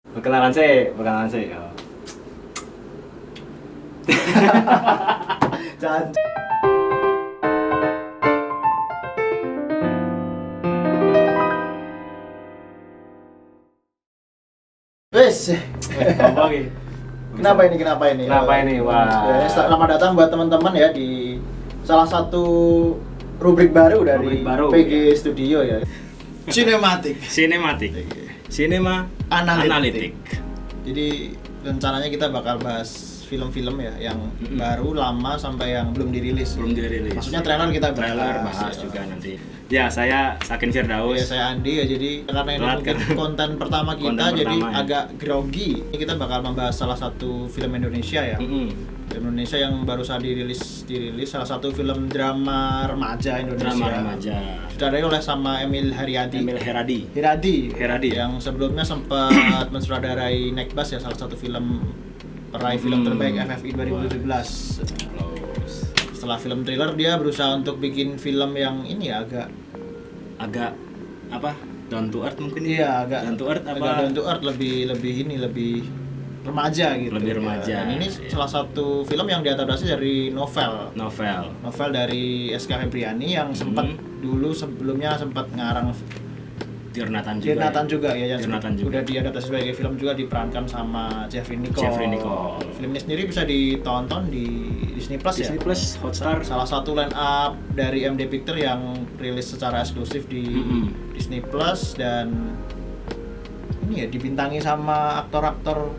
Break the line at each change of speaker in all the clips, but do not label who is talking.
Perkenalan sih. Oh.
Jangan. Wes.
Apa lagi?
Kenapa ini?
Wah.
Ya, selamat datang buat teman-teman ya di salah satu rubrik baru dari
Rubrik baru,
PG
ya.
Studio ya. Sinematik.
Cinema Analitik.
Jadi rencananya kita bakal bahas film-film ya yang baru, lama sampai yang belum dirilis. Maksudnya trailer kita
bahas
ya.
juga nanti. Ya, saya Sakin
Ya,
Firdaus.
saya Andi ya, jadi karena ini
Telat,
mungkin
kan?
konten pertama kita
Konten
jadi
pertama, ya.
agak grogi. Ini kita bakal membahas salah satu film Indonesia ya. Film Indonesia yang baru saja dirilis salah satu film drama remaja Indonesia.
Drama remaja.
Sutradarai oleh sama Emil Haryadi.
Heradi.
Yang sebelumnya sempat mensutradarai Nekbas ya, salah satu film peraih film terbaik FFI 2017. Setelah film thriller dia berusaha untuk bikin film yang ini ya
agak apa? Down to earth mungkin.
Iya, agak
down to earth apa?
Agak down to earth, lebih remaja gitu.
Lebih remaja.
Dan ini salah satu film yang diadaptasi dari novel dari SK Febriani yang sempat dulu sebelumnya sempat ngarang
Dirnatan
juga ya, yang
Dirnatan juga.
udah diadaptasi sebagai film juga, diperankan sama Jeffrey Nicole. Film ini sendiri bisa ditonton di Disney Plus ya.
Disney Plus, Hotstar.
Salah satu line up dari MD Picture yang rilis secara eksklusif di Disney Plus, dan ini ya dibintangi sama aktor-aktor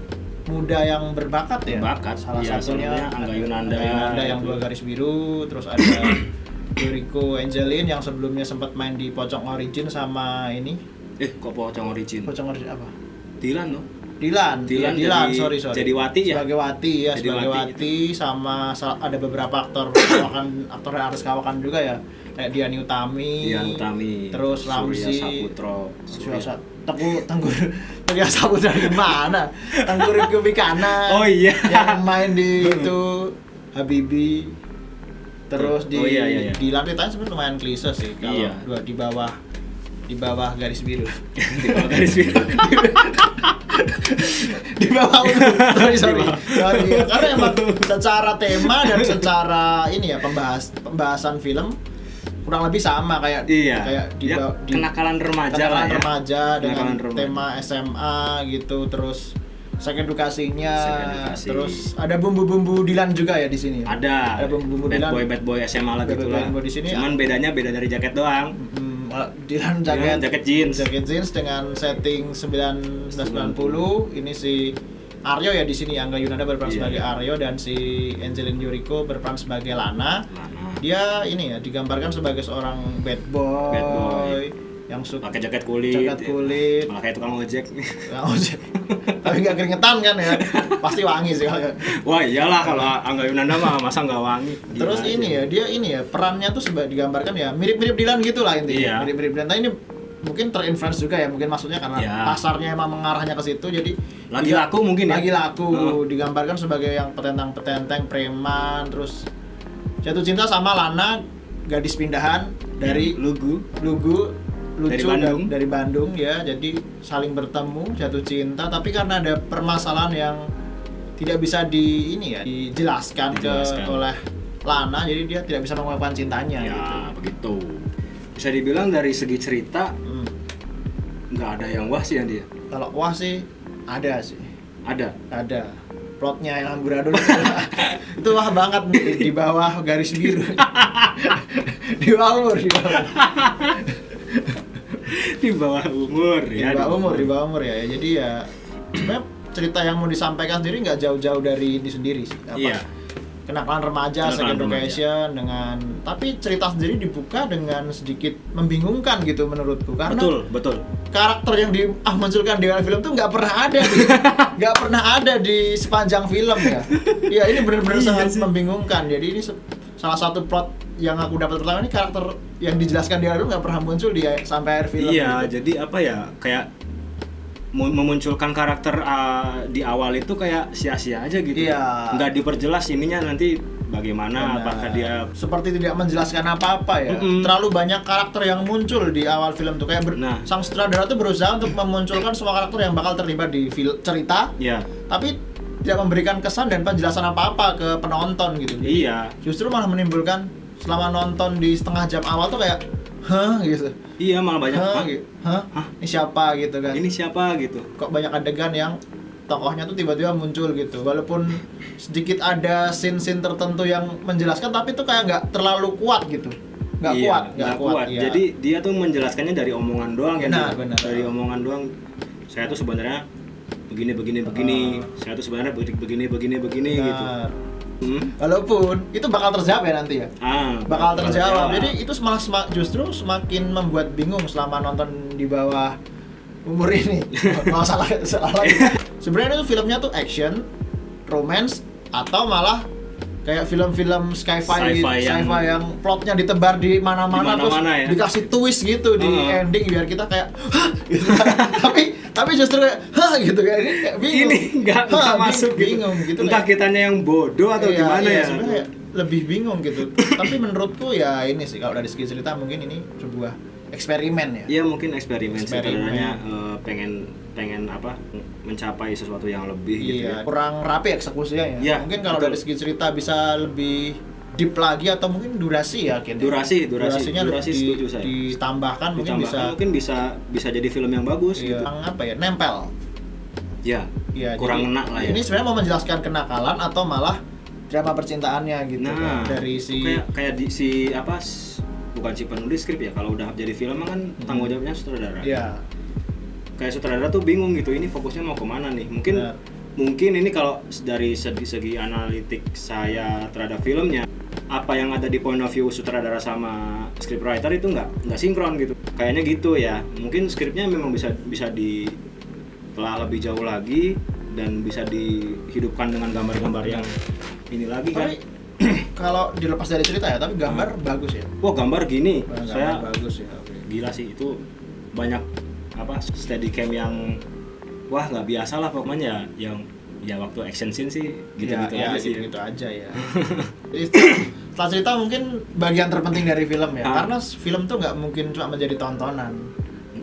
muda yang berbakat ya. Salah
Iya,
satunya
Angga Yunanda
yang
itu.
2 garis biru, terus ada Yuriko Angelin yang sebelumnya sempat main di Pocong Origin sama ini.
Kok Pocong Origin?
Pocong Origin apa?
Dilan loh.
Dilan, sorry.
Jadi Wati ya?
Sebagai Wati ya,
Jadi
sebagai
Wati
Wati sama ada beberapa aktor aktor yang harus kawakan juga ya. Kayak Dian Utami, terus Ramzi,
Surya
Tenggur Saputra gimana? Tenggur Kubikana.
Oh iya.
Yang main di itu Habibi. Terus di
iya.
Dilan ditanya sebenarnya lumayan klise sih kalau
Iya.
di bawah garis biru.
Di bawah garis biru.
Di bawah sorry. Karena emang secara tema dan secara ini ya pembahasan film kurang lebih sama kayak
kenakalan remaja
dengan tema SMA gitu, terus seks edukasinya, terus ada bumbu-bumbu Dilan juga ya di sini.
Ada
bumbu-bumbu
bad
Dilan.
boy SMA lah gitu lah.
Di sini.
Cuman beda dari jaket doang.
Dilan jaket jeans dengan setting 1990. Ini si Aryo ya di sini, Angga Yunanda berperan sebagai Aryo dan si Angelin Yuriko berperan sebagai Lana. Dia ini ya digambarkan sebagai seorang bad boy yang suka
pakai jaket kulit, malah kayak tukang ojek.
Tapi nggak keringetan kan ya, pasti wangi sih kalau.
Wah iyalah, kalau Angga Yunanda mah masa nggak wangi.
Terus dia perannya tuh digambarkan ya mirip-mirip Dilan gitu lah intinya. Mirip-mirip Dilan. Nah, ini mungkin terinfluence juga ya, mungkin maksudnya karena pasarnya emang mengarahnya ke situ, jadi
lagi laku
digambarkan sebagai yang petentang preman, terus jatuh cinta sama Lana, gadis pindahan dari lugu lucu dari Bandung ya, jadi saling bertemu, jatuh cinta, tapi karena ada permasalahan yang tidak bisa dijelaskan oleh Lana, jadi dia tidak bisa mengungkapkan cintanya gitu.
Begitu. Bisa dibilang dari segi cerita nggak ada yang wah sih yang dia.
Kalau wah sih ada sih.
Ada.
Plotnya yang amburadul itu wah banget nih, di bawah garis biru. Di bawah umur.
Di bawah umur ya. Jadi ya sebenarnya cerita yang mau disampaikan sendiri nggak jauh-jauh dari ini sendiri sih. Kenakalan remaja, sex education tapi cerita sendiri dibuka dengan sedikit membingungkan gitu menurutku, karena betul.
Karakter yang dimunculkan di film tuh nggak pernah ada di sepanjang film ya. Ya ini benar-benar sangat membingungkan. Jadi ini salah satu plot yang aku dapat pertama, ini karakter yang dijelaskan di awal nggak pernah muncul sampai akhir film.
Iya, gitu. Jadi apa ya, kayak memunculkan karakter di awal itu kayak sia-sia aja gitu.
Iya.
Nggak diperjelas ininya nanti bagaimana,
Benar.
apakah dia
seperti tidak menjelaskan apa-apa ya. Terlalu banyak karakter yang muncul di awal film tuh kayak sang sutradara tuh berusaha untuk memunculkan semua karakter yang bakal terlibat di cerita.
Iya.
Tapi tidak memberikan kesan dan penjelasan apa-apa ke penonton gitu.
Iya.
Justru malah menimbulkan selama nonton di setengah jam awal tuh kayak hah gitu.
Iya, malah banyak
gitu. Hah? Ini siapa gitu kan.
Ini siapa gitu.
Kok banyak adegan yang tokohnya tuh tiba-tiba muncul gitu. Walaupun sedikit ada scene-scene tertentu yang menjelaskan tapi tuh kayak nggak terlalu kuat gitu. Nggak kuat.
Iya. Jadi dia tuh menjelaskannya dari omongan doang
benar.
Dari omongan doang. Saya tuh sebenarnya begini. Saya tuh sebenarnya begini gitu.
Walaupun itu bakal terjawab ya nanti ya. Bakal terjawab. Jadi itu malah justru semakin membuat bingung selama nonton di bawah umur ini. Salah lagi. Sebenarnya itu filmnya tuh action, romance, atau malah kayak film-film sci-fi yang plotnya ditebar di mana-mana terus
ya?
dikasih twist gitu di ending biar kita kayak hah gitu. tapi justru kayak gitu kayak bingung.
Ini nggak masuk
bingung gitu.
Entah kitanya yang bodoh atau gimana ya.
Sebenarnya lebih bingung gitu. Tapi menurutku ya ini sih kalau dari segi cerita mungkin ini sebuah eksperimen ya.
Iya, mungkin eksperimen. Sebenarnya pengen apa? Mencapai sesuatu yang lebih gitu ya.
Kurang rapi eksekusinya ya.
Ya,
mungkin kalau dari segi cerita bisa lebih deep lagi atau mungkin durasi ya kayaknya. Durasinya
setuju saya.
Ditambahkan mungkin
bisa jadi film yang bagus gitu.
Yang apa ya? Nempel.
Ya, kurang ngena lah ya.
Ini sebenarnya mau menjelaskan kenakalan atau malah drama percintaannya gitu kan dari
kayak bukan si penulis skrip ya, kalau udah jadi film kan tanggung jawabnya sutradara.
Iya.
Kayak sutradara tuh bingung gitu, ini fokusnya mau kemana nih? Mungkin ini kalau dari segi analitik saya terhadap filmnya, apa yang ada di point of view sutradara sama scriptwriter itu nggak sinkron gitu. Kayaknya gitu ya. Mungkin skripnya memang bisa ditelah lebih jauh lagi dan bisa dihidupkan dengan gambar-gambar yang ini lagi kan.
Kalau dilepas dari cerita ya, tapi gambar bagus ya.
Wah, gambar gini.
Saya bagus ya.
Gila sih, itu banyak steadicam yang wah nggak biasa lah pokoknya yang waktu action scene sih gitu-gitu aja sih.
Gitu aja ya. Setelah cerita mungkin bagian terpenting dari film ya. Karena film tuh nggak mungkin cuma menjadi tontonan.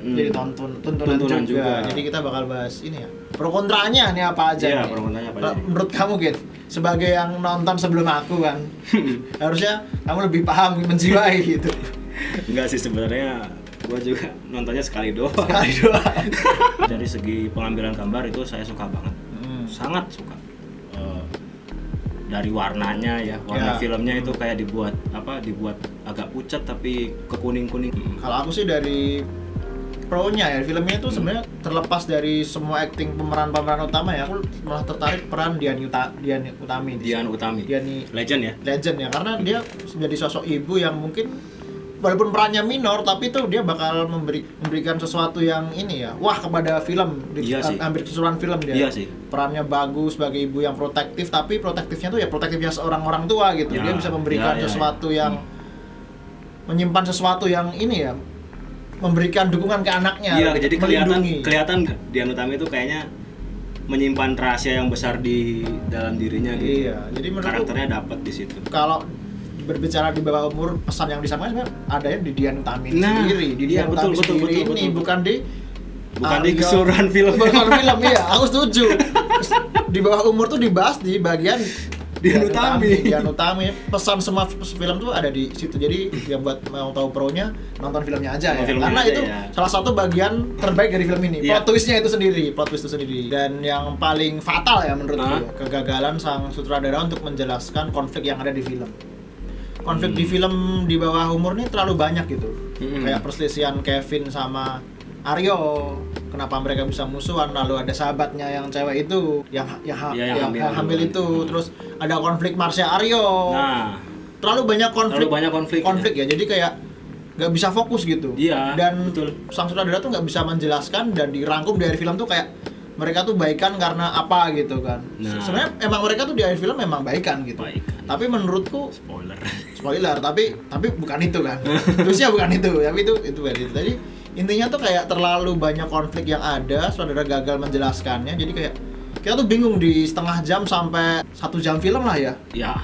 Jadi tuntunan juga. Jadi kita bakal bahas ini ya. Pro kontranya nih apa aja?
Iya, pro kontranya apa aja.
Menurut kamu Git, sebagai yang nonton sebelum aku kan, harusnya kamu lebih paham, menjiwai gitu.
Enggak sih, sebenarnya gua juga nontonnya sekali doang. Dari segi pengambilan gambar itu saya suka banget. Sangat suka. Dari warnanya ya, warna filmnya itu kayak dibuat agak pucat tapi kekuning-kuning.
Kalau aku sih dari pro-nya ya, filmnya itu sebenarnya terlepas dari semua acting pemeran utama ya, aku malah tertarik peran Dian Utami. Legend ya, karena dia menjadi sosok ibu yang mungkin walaupun perannya minor tapi tuh dia bakal memberikan sesuatu yang ini ya, wah kepada film. Hampir keseluruhan film dia.
Iya sih.
Perannya bagus sebagai ibu yang protektif, tapi protektifnya tuh ya protektifnya seorang orang tua gitu. Dia bisa memberikan sesuatu yang menyimpan sesuatu yang ini ya, memberikan dukungan ke anaknya.
Iya, jadi kelihatan Dian Utami itu kayaknya menyimpan rahasia yang besar di dalam dirinya gitu.
Iya, jadi
karakternya dapat di situ.
Kalau berbicara di bawah umur, pesan yang disampaikan sebenarnya ada yang di Dian Utami sendiri, di Dian Utami sendiri ini bukan di
keseluruhan film.
Iya, aku setuju. Di bawah umur tuh dibahas di bagian Dian Utami. Pesan semua film tuh ada di situ. Jadi yang buat mau tahu pro-nya, nonton filmnya aja ya. Karena itu salah satu bagian terbaik dari film ini. Plot twist-nya itu sendiri, Dan yang paling fatal ya menurutku, kegagalan sang sutradara untuk menjelaskan konflik yang ada di film. Konflik di film di bawah umur ini terlalu banyak gitu. Kayak perselisihan Kevin sama Aryo, kenapa mereka bisa musuhan, lalu ada sahabatnya yang cewek itu yang hamil itu, terus ada konflik Marsha Aryo. Terlalu banyak konflik ya, jadi kayak nggak bisa fokus gitu. Dan sang sutradara tuh nggak bisa menjelaskan dan dirangkum dari film tuh kayak mereka tuh baikan karena apa gitu kan. Sebenarnya emang mereka tuh di akhir film memang baikan gitu. Tapi menurutku spoiler tapi bukan itu kan. Terusnya bukan itu, tapi itu kan itu. Jadi intinya tuh kayak terlalu banyak konflik yang ada, saudara gagal menjelaskannya. Jadi kayak
kita tuh bingung di setengah jam sampai 1 jam film lah ya.
Ya.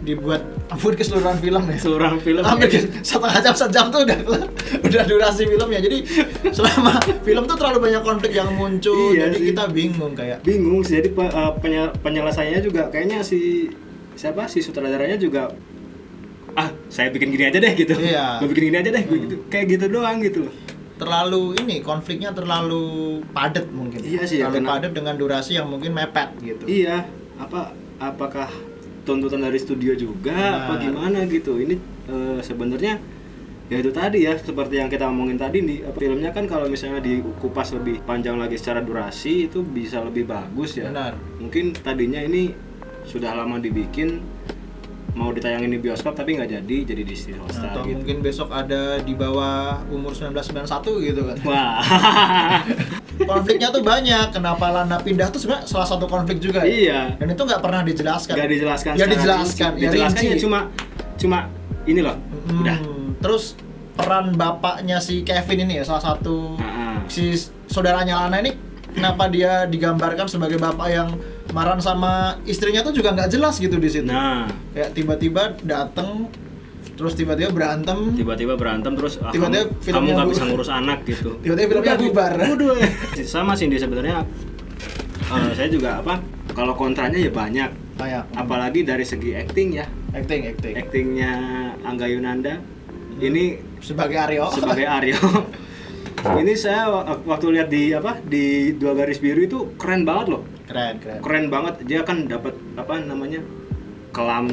Dibuat ampun keseluruhan film ya.
Keseluruhan film.
Hampir setengah jam, sejam tuh udah durasi filmnya. Jadi selama film tuh terlalu banyak konflik yang muncul.
Iya
jadi
sih.
kita bingung kayak.
Bingung sih. Jadi penyelesaiannya juga kayaknya si sutradaranya juga saya bikin gini aja deh gitu.
Iya.
Gue bikin gini aja deh gitu. Kayak gitu doang gitu loh.
Terlalu konfliknya terlalu padat mungkin.
Iya sih,
terlalu padat dengan durasi yang mungkin mepet gitu.
Iya, apakah tuntutan dari studio juga apa gimana gitu. Ini sebenarnya ya itu tadi ya, seperti yang kita omongin tadi nih, filmnya kan kalau misalnya dikupas lebih panjang lagi secara durasi itu bisa lebih bagus ya.
Benar. Mungkin
tadinya ini sudah lama dibikin, mau ditayangin di bioskop tapi nggak jadi di Hotstar
atau
gitu.
Mungkin besok ada di bawah umur 1991 gitu kan.
Wah.
Konfliknya tuh banyak. Kenapa Lana pindah tuh sebenarnya salah satu konflik juga ya.
Iya.
Dan itu nggak pernah dijelaskan.
Nggak dijelaskan.
Ya dijelaskan.
Dijelaskannya cuma ini loh. Udah.
Terus peran bapaknya si Kevin ini ya, salah satu si saudaranya Lana ini, kenapa dia digambarkan sebagai bapak yang marah sama istrinya tuh juga nggak jelas gitu di situ.
Nah,
kayak tiba-tiba dateng, terus tiba-tiba berantem
terus
tiba-tiba
kamu nggak bisa ngurus anak gitu.
Tiba-tiba filmnya bubar.
Sama sih sebenarnya. Saya juga kalau kontranya ya banyak. Apalagi dari segi acting ya. Actingnya Angga Yunanda. Ini
sebagai Aryo.
Ini saya waktu lihat di Dua Garis Biru itu keren banget loh. Keren banget. Dia kan dapat kelamnya
Kelam.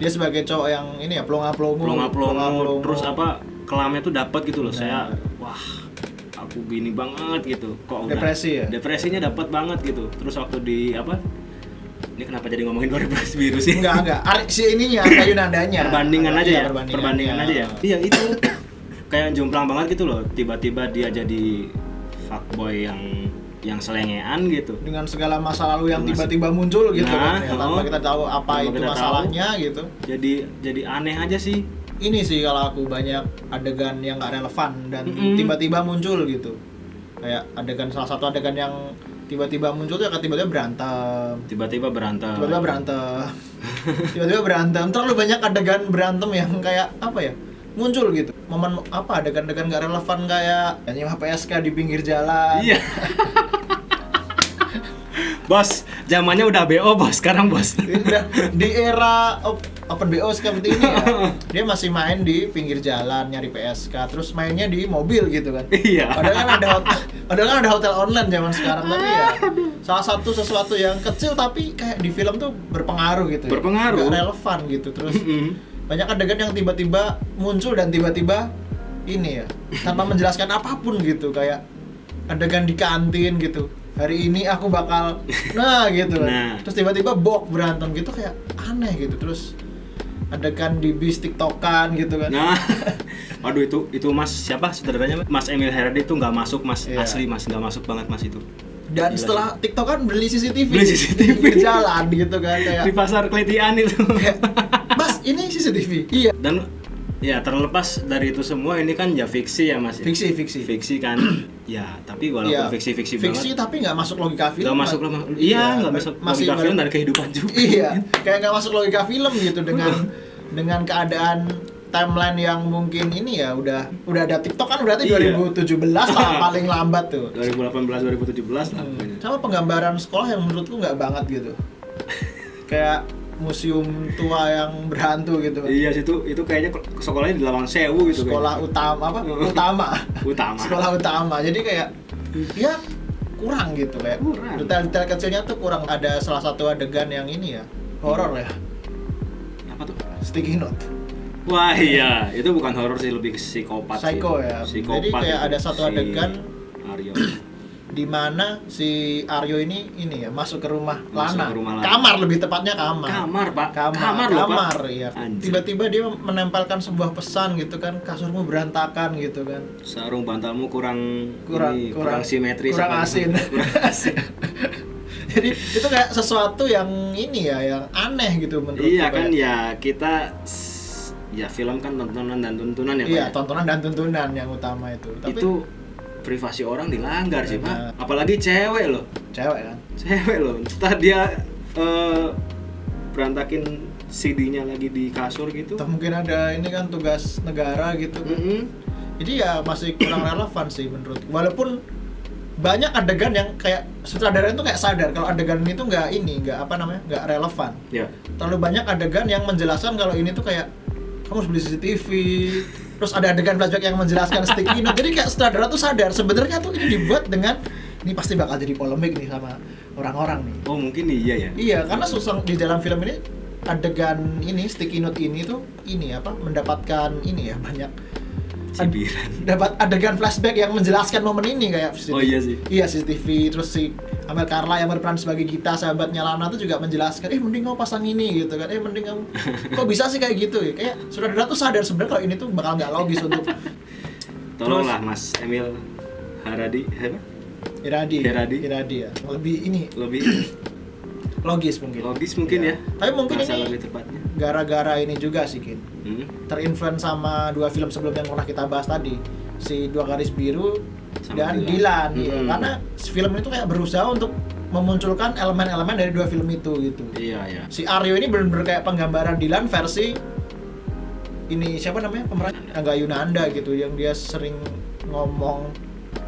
Dia sebagai cowok yang ini ya, pelonga-pelongo.
Terus kelamnya tuh dapat gitu loh. Saya aku gini banget gitu. Kok
depresi ya?
Depresinya dapat banget gitu. Terus waktu ini kenapa jadi ngomongin 12 biru sih?
Enggak. Si ininya, Angga Yunandanya.
Perbandingan aja ya. Iya itu. Kayak jomplang banget gitu loh. Tiba-tiba dia jadi fuckboy yang selengean gitu.
Dengan segala masa lalu yang tiba-tiba muncul gitu kan. Ya, tanpa kita tahu apa itu masalahnya gitu.
Jadi aneh aja sih.
Ini sih kalau aku banyak adegan yang nggak relevan dan tiba-tiba muncul gitu. Kayak salah satu adegan yang tiba-tiba muncul tuh tiba-tiba berantem. Tiba-tiba berantem. Terlalu banyak adegan berantem yang kayak muncul gitu. Momen adegan-adegan nggak relevan kayak nyewa PSK di pinggir jalan.
Iya. Bos, zamannya udah BO bos, sekarang bos.
Di era open BO seperti ini ya, dia masih main di pinggir jalan nyari PSK, terus mainnya di mobil gitu kan.
Iya.
Padahal kan ada hotel online zaman sekarang, tapi ya salah satu sesuatu yang kecil tapi kayak di film tuh berpengaruh gitu.
Berpengaruh.
Gak relevan gitu. Terus banyak adegan yang tiba-tiba muncul dan tiba-tiba ini ya, tanpa menjelaskan apapun gitu, kayak adegan di kantin gitu. Hari ini aku bakal gitu kan. Terus tiba-tiba berantem gitu, kayak aneh gitu. Terus adegan di bis TikTokan gitu kan.
Waduh itu Mas siapa saudaranya? Mas Emil Herdi itu nggak masuk Mas. Iya. Asli Mas, nggak masuk banget Mas itu.
Dan gila, setelah TikTokan beli CCTV di jalan gitu kan, kayak
di pasar Kletian itu.
Mas, ini CCTV. Iya.
Dan ya terlepas dari itu semua, ini kan ya fiksi ya Mas.
Fiksi
kan. Ya, tapi walaupun fiksi banget.
Tapi nggak masuk logika film.
Nggak masuk nggak masuk logika film dari kehidupan juga.
Iya, kayak nggak masuk logika film gitu dengan keadaan timeline yang mungkin ini ya udah ada TikTok kan berarti 2017 lah paling lambat tuh.
2018 2017 lah.
Sama penggambaran sekolah yang menurutku nggak banget gitu. Kayak museum tua yang berhantu gitu.
Iya sih, itu kayaknya sekolahnya di Lawang Sewu gitu.
Sekolah utama. Sekolah utama. Jadi kayak ya kurang gitu, kayak detail-detail kecilnya tuh kurang. Ada salah satu adegan yang ini ya, horor ya.
Apa tuh?
Sticky Note.
Wah iya, itu bukan horor sih, lebih psikopat.
Psycho ya. Jadi kayak ada satu adegan
Aryo
di mana si Aryo ini ya masuk ke rumah Lana. Kamar, lebih tepatnya kamar. Kamar ya. Tiba-tiba dia menempelkan sebuah pesan gitu kan, kasurmu berantakan gitu kan.
Sarung bantalmu kurang simetris,
kurang asin. Jadi itu kayak sesuatu yang ini ya, yang aneh gitu menurut gue.
Iya kan ya, kita ya film kan tontonan dan tuntunan ya Pak.
Iya, tontonan dan tuntunan yang utama itu. Tapi
itu privasi orang dilanggar sih Pak. Apalagi cewek loh.
Cewek kan?
Cewek loh. Entah dia berantakin CD-nya lagi di kasur gitu.
Atau mungkin ada ini kan tugas negara gitu. Jadi ya masih kurang relevan sih menurut. Walaupun banyak adegan yang kayak sutradara itu kayak sadar kalau adegan itu nggak relevan.
Ya.
Terlalu banyak adegan yang menjelaskan kalau ini tuh kayak kamu harus beli CCTV. Terus ada adegan flashback yang menjelaskan sticky note. Jadi kayak sutradara tuh sadar sebenarnya tuh ini dibuat dengan ini pasti bakal jadi polemik nih sama orang-orang nih.
Oh mungkin iya ya.
Iya, karena susah di dalam film ini adegan ini sticky note ini tuh mendapatkan ini ya banyak
cibiran.
Dapat adegan flashback yang menjelaskan momen ini kayak
CCTV. Oh iya sih.
Iya CCTV, terus si Amel Carla yang berperan sebagai Gita sahabatnya Lana tuh juga menjelaskan, mending kamu pasang ini gitu kan, mending kamu kok bisa sih kayak gitu ya, kayak sutradara tuh sadar sebenarnya kalau ini tuh bakal nggak logis untuk
tolonglah Mas Emil Haradi
Iradi ya lebih logis mungkin
ya.
Tapi mungkin
masa
ini
lebih tepatnya
gara-gara ini juga sih Kin. Terinfluence sama 2 film sebelum yang pernah kita bahas tadi, si Dua Garis Biru sama dan Dilan. Ya. Karena film itu kayak berusaha untuk memunculkan elemen-elemen dari 2 film itu gitu.
Iya.
Si Aryo ini benar-benar kayak penggambaran Dilan versi ini siapa namanya pemeran Angga Yunanda gitu, yang dia sering ngomong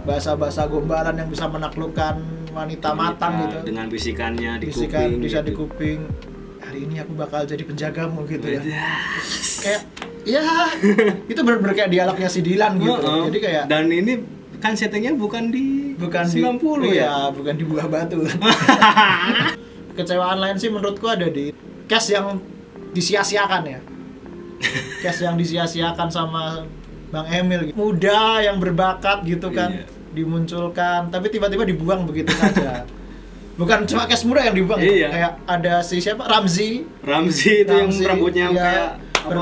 bahasa-bahasa gombalan yang bisa menaklukkan wanita matang gitu.
Dengan bisikannya di
kuping. Bisa
gitu.
di kuping. Hari ini aku bakal jadi penjagamu gitu ya. Kayak ya itu benar-benar kayak dialognya si Dilan gitu. Jadi kayak
dan ini kan settingnya bukan di 90
ya. Bukan di Buah Batu. Kecewaan lain sih menurutku ada di cast yang disia-siakan ya. Cast yang disia-siakan sama Bang Emil gitu. Muda yang berbakat gitu kan. Dimunculkan tapi tiba-tiba dibuang begitu saja. Bukan cuma cast muda yang dibuang, kayak ada si siapa Ramzi
itu yang rambutnya kayak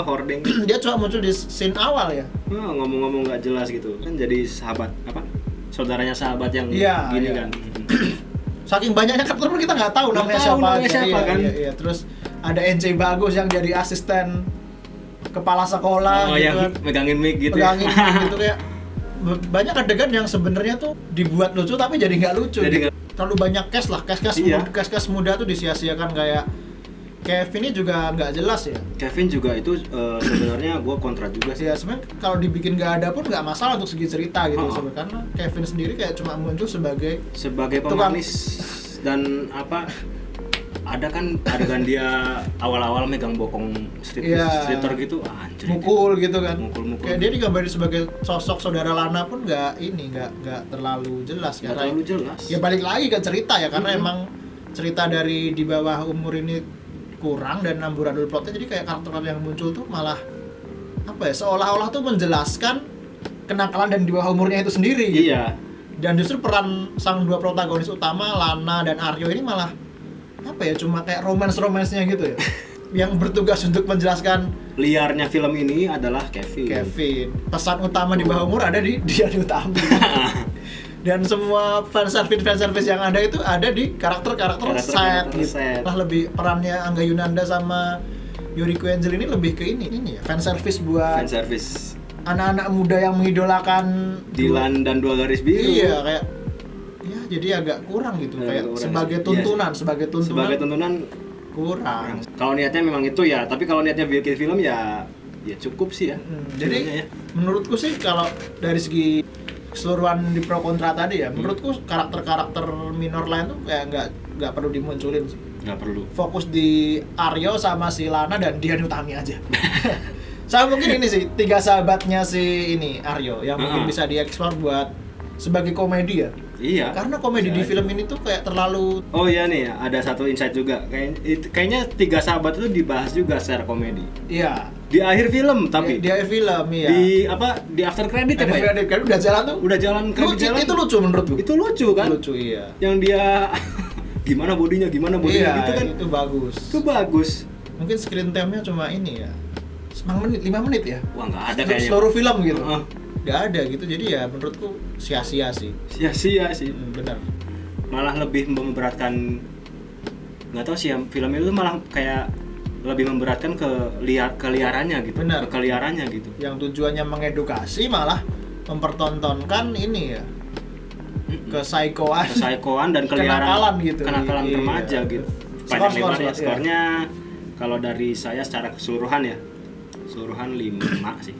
hordeng.
Dia cuma muncul di scene awal ya.
Ngomong-ngomong nggak jelas gitu kan, jadi saudaranya sahabat yang gini kan.
Saking banyaknya karakter pun kita nggak tahu namanya siapa
kan.
Iya. Terus ada NC Bagus yang jadi asisten kepala sekolah gitu
yang
kan.
megangin mic gitu.
Kayak banyak adegan yang sebenarnya tuh dibuat lucu tapi jadi nggak lucu. Terlalu banyak cast muda tuh disia-siakan. Kayak Kevin ini juga nggak jelas ya.
Kevin juga itu sebenarnya gue kontra juga sih.
Ya sebenarnya kalau dibikin nggak ada pun nggak masalah untuk segi cerita gitu sebenarnya, karena Kevin sendiri kayak cuma muncul sebagai
pemanis dan ada kan adegan dia awal-awal megang bokong streeter gitu, anjir.
Mukul gitu kan.
Mukul.
Kayak dia digambarin sebagai sosok saudara Lana pun nggak terlalu jelas.
Nggak terlalu jelas.
Ya balik lagi ke cerita ya, karena emang cerita dari di bawah umur ini kurang dan amburadul plotnya, jadi kayak karakter yang muncul tuh malah seolah-olah tuh menjelaskan kenakalan dan di bawah umurnya itu sendiri gitu.
Iya.
Dan justru peran sang 2 protagonis utama Lana dan Aryo ini malah cuma kayak romance-nya gitu ya. Yang bertugas untuk menjelaskan
liarnya film ini adalah Kevin.
Pesan utama di bawah umur ada di Dian Utami. Dan semua fanservice yang ada itu ada di karakter side gitu. Lah lebih perannya Angga Yunanda sama Yuriko Angel ini lebih ke ini ya, fanservice buat anak-anak muda yang mengidolakan
Dilan dan Dua Garis Biru.
Iya, kayak jadi agak kurang gitu, kayak sebagai tuntunan kurang.
Kalau niatnya memang itu ya, tapi kalau niatnya bikin film ya cukup sih ya.
Jadi menurutku sih kalau dari segi keseluruhan di pro kontra tadi ya, menurutku karakter minor lain tuh kayak nggak perlu dimunculin sih.
Nggak perlu.
Fokus di Aryo sama si Lana dan Dian Utami aja. Saya mungkin ini sih 3 sahabatnya si ini Aryo yang mungkin bisa dieksplor buat sebagai komedi ya.
Iya.
Karena komedi di film ini tuh kayak terlalu.
Oh iya nih, ada satu insight juga. Kayaknya 3 sahabat itu dibahas juga secara komedi.
Iya.
Di akhir film tapi.
Di akhir film iya.
Di after credit
ya. After credit udah jalan tuh.
Udah jalan kredit jalan.
Itu lucu menurutku.
Itu lucu kan?
Lucu iya.
Yang dia gimana bodinya
iya,
gitu kan.
Itu bagus.
Itu bagus.
Mungkin screen time-nya cuma ini ya. 5 menit ya?
Wah, enggak ada kayaknya.
Seluruh film gitu. Nggak ada gitu, jadi ya menurutku sia-sia sih. Benar.
Malah lebih memberatkan, nggak tahu sih ya, film itu malah kayak lebih memberatkan keliarannya gitu.
Benar.
Keliarannya gitu.
Yang tujuannya mengedukasi malah mempertontonkan ini ya, Kesaikoan dan
kenakalan gitu.
Kenakalan remaja gitu. Panjang lebar ya skornya kalau dari saya secara keseluruhan ya. Keseluruhan 5 sih.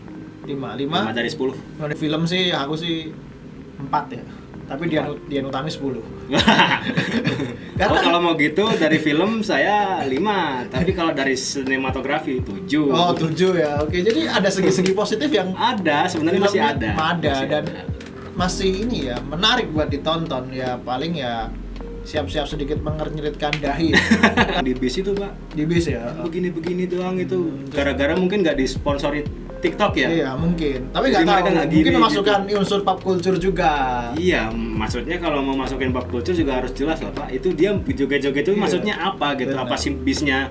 5
dari 10.
Dari film sih aku sih 4 ya. Tapi Dian Utami 10.
Kalau mau gitu dari film saya 5, tapi kalau dari sinematografi 7.
Oh, 7 ya. Oke, jadi ada segi-segi positif yang
ada, sebenarnya masih ada.
Dan masih ini ya, menarik buat ditonton ya. Paling ya siap-siap sedikit mengenyitkan dahi.
Di bis itu, Pak.
Di bis ya.
Begini-begini doang itu. Gara-gara mungkin nggak disponsori TikTok ya?
Iya mungkin, tapi nggak tahu. Mungkin memasukkan gitu. Unsur pop culture juga.
Iya, maksudnya kalau mau masukin pop culture juga harus jelas lah Pak. Itu dia joget-joget itu maksudnya apa gitu? Benar. Apa sih bisnya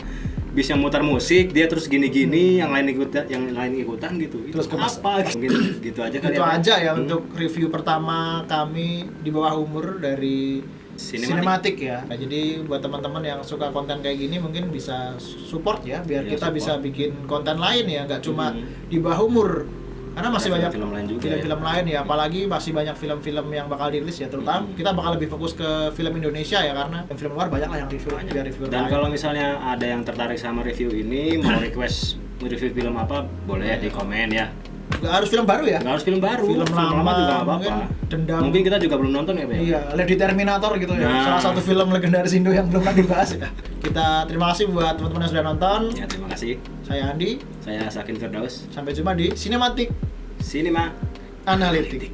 muter musik, dia terus gini-gini, yang lain ikutan gitu.
Terus
apa? Mungkin gitu aja kali.
Itu aja ya untuk review pertama kami di bawah umur dari Sinematik ya. Nah, jadi buat teman-teman yang suka konten kayak gini mungkin bisa support ya biar kita bisa bikin konten lain ya, nggak cuma di bawah umur. Karena masih banyak film-film lain ya, apalagi masih banyak film-film yang bakal dirilis ya, terutama kita bakal lebih fokus ke film Indonesia ya, karena film luar banyak lah yang review.
Dan kalau misalnya ada yang tertarik sama review ini, mau request review film apa, boleh di komen ya.
Gak harus film baru ya?
Gak harus film baru.
Film lama
juga gak apa-apa.
Mungkin
kita juga belum nonton ya, Pak?
Iya, Lady Terminator gitu ya. Salah satu film legendaris Indo yang belum pernah dibahas ya. Kita terima kasih buat teman-teman yang sudah nonton.
Ya, terima kasih.
Saya Andi.
Saya Sakin Firdaus.
Sampai jumpa di Sinematik
Cinema
Analytic.